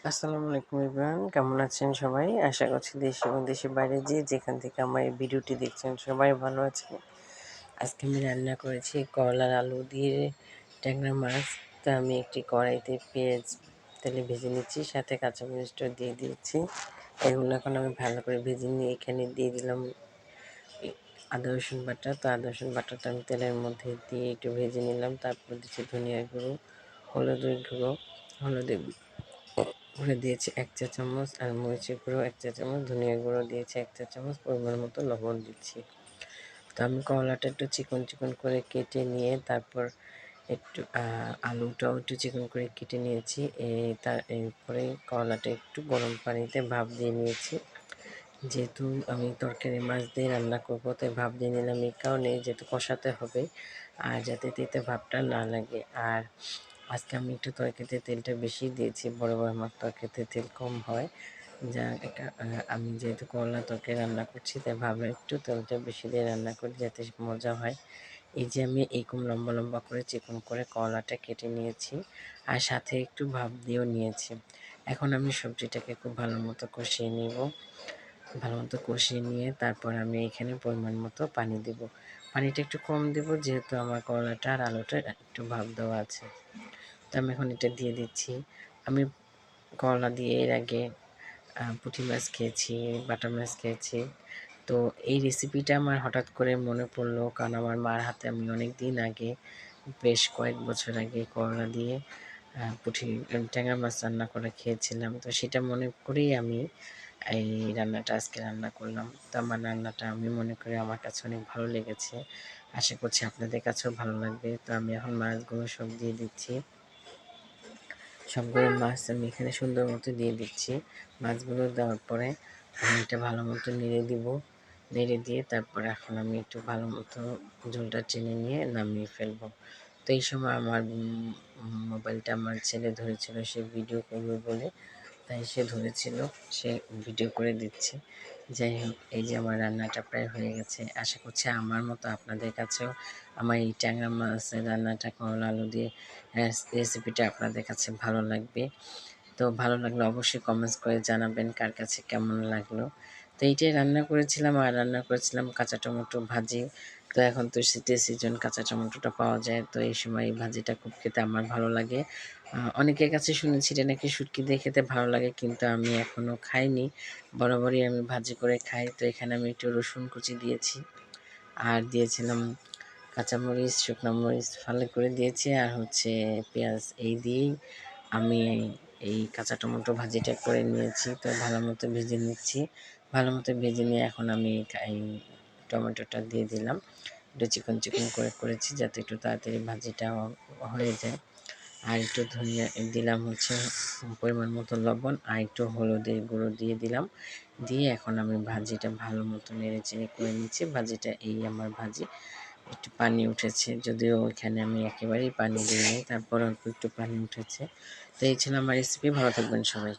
আসসালামু আলাইকুম এভরিওয়ান, কেমন আছেন সবাই? আশা করছি দেশ এবং দেশের বাইরে যেখান থেকে আমার এই ভিডিওটি দেখছেন সবাই ভালো আছেন। আজকে আমি রান্না করেছি করলার আলু দিয়ে ট্যাংরা মাছ। তো আমি একটি কড়াইতে পেঁয়াজ তেলে ভেজে নিচ্ছি, সাথে কাঁচামরিচটা দিয়ে দিয়েছি। এগুলো এখন আমি ভালো করে ভেজে নিয়ে এখানে দিয়ে দিলাম আদা রসুন বাটা। তো আদা রসুন বাটাটা আমি তেলের মধ্যে দিয়ে একটু ভেজে নিলাম। তারপর দিচ্ছি ধনিয়ার গুঁড়ো, হলুদের গুঁড়ো, হলুদের গুঁড়ো দিয়েছি 1 চা চামচ, আর মরিচের গুঁড়ো 1 চা চামচ, ধনিয়ার গুঁড়ো দিয়েছি 1 চা চামচ, পরিমাণ মতো লবণ দিচ্ছি। তো আমি করলাটা একটু চিকন চিকন করে কেটে নিয়ে তারপর একটু আলুটাও একটু চিকন করে কেটে নিয়েছি। এরপরে করলাটা একটু গরম পানিতে ভাপ দিয়ে নিয়েছি। যেহেতু আমি তরকারি মাছ দিয়ে রান্না করবো তাই ভাপ দিয়ে নিলাম এই কারণে, যেহেতু কষাতে হবে আর যাতে তেতে ভাবটা না লাগে। আর আজকে আমি একটু তরকারিতে তেলটা বেশি দিয়েছি, বড় বড় আমার তরকারিতে তেল কম হয়। যা আমি যেহেতু করলা তরকারি রান্না করছি তাই ভাবলাম একটু তেলটা বেশি দিয়ে রান্না করি যাতে মজা হয়। এই যে আমি এরকম লম্বা লম্বা করে চিকন করে করলাটা কেটে নিয়েছি আর সাথে একটু ভাপ দিয়েও নিয়েছি। এখন আমি সবজিটাকে খুব ভালো মতো কষিয়ে নিব। ভালো মতো কষিয়ে নিয়ে তারপর আমি এখানে পরিমাণ মতো পানি দেব। পানিটা একটু কম দেব যেহেতু আমার করলাটা আর আলুটা একটু ভাপ দেওয়া আছে। তো আমি এখন এটা দিয়ে দিচ্ছি। আমি করলা দিয়ে এর আগে পুঁটি মাছ খেয়েছি, বাটা মাছ খেয়েছি। তো এই রেসিপিটা আমার হঠাৎ করে মনে পড়লো, কারণ আমার মার হাতে আমি অনেক দিন আগে, বেশ কয়েক বছর আগে করলা দিয়ে পুঁটি ট্যাংরা মাছ রান্না করে খেয়েছিলাম। তো সেটা মনে করেই আমি এই রান্নাটা আজকে রান্না করলাম। তো আমার রান্নাটা আমি মনে করি আমার কাছে অনেক ভালো লেগেছে, আশা করছি আপনাদের কাছেও ভালো লাগবে। তো আমি এখন মাছগুলো সব দিয়ে দিচ্ছি। সবগুলো মাছ আমি এখানে সুন্দর মতো দিয়ে দিচ্ছি। মাছগুলো দেওয়ার পরে আমি এটা ভালো মতো নেড়ে দিব। নেড়ে দিয়ে তারপরে এখন আমি একটু ভালো মতো ঝোলটা টেনে নিয়ে নামিয়ে ফেলবো। তো এই সময় আমার মোবাইলটা আমার ছেলে ধরেছিল, সে ভিডিও করবে বলে, তাই সে ধরেছিল, সে ভিডিও করে দিচ্ছে। যাই হোক, এই যে আমার রান্নাটা প্রায় হয়ে গেছে। আশা করছি আমার মতো আপনাদের কাছেও আমার এই ট্যাংরা মাছের রান্নাটা, করলা আলু দিয়ে রেসিপিটা আপনাদের কাছে ভালো লাগবে। তো ভালো লাগলে অবশ্যই কমেন্টস করে জানাবেন কার কাছে কেমন লাগলো। তো এইটাই রান্না করেছিলাম, আর রান্না করেছিলাম কাঁচা টমেটো ভাজি। তো এখন তো শীতের সিজন, কাঁচা টমেটোটা পাওয়া যায়, তো এই সময় এই ভাজিটা খুব খেতে আমার ভালো লাগে। অনেকের কাছে শুনেছি এটা নাকি শুটকি দিয়ে খেতে ভালো লাগে, কিন্তু আমি এখনও খাইনি। বরাবরই আমি ভাজি করে খাই। তো এখানে আমি একটু রসুন কুচি দিয়েছি, আর দিয়েছিলাম কাঁচামরিচ, শুকনো মরিচ ফালি করে দিয়েছি, আর হচ্ছে পেঁয়াজ। এই দিয়েই আমি এই কাঁচা টমেটো ভাজিটা করে নিয়েছি। তো ভালো মতো ভেজে নিচ্ছি। ভালো মতো ভেজে নিয়ে এখন আমি এই টমেটোটা দিয়ে দিলাম। একটু চিকন চিকন করে করেছি যাতে একটু তাড়াতাড়ি ভাজিটা হয়ে যায়। আর একটু ধনিয়া দিলাম, হচ্ছে পরিমাণ মতো লবণ, আর একটু হলুদের গুঁড়ো দিয়ে দিলাম। দিয়ে এখন আমি ভাজিটা ভালো মতো নেড়ে চেড়ে করে নিচ্ছি। ভাজিটা এই আমার ভাজি একটু পানি উঠেছে, যদিও এখানে আমি একেবারেই পানি দিইনি, তারপর অল্প একটু পানি উঠেছে। তো এই ছিল আমার রেসিপি। ভালো থাকবেন সবাই।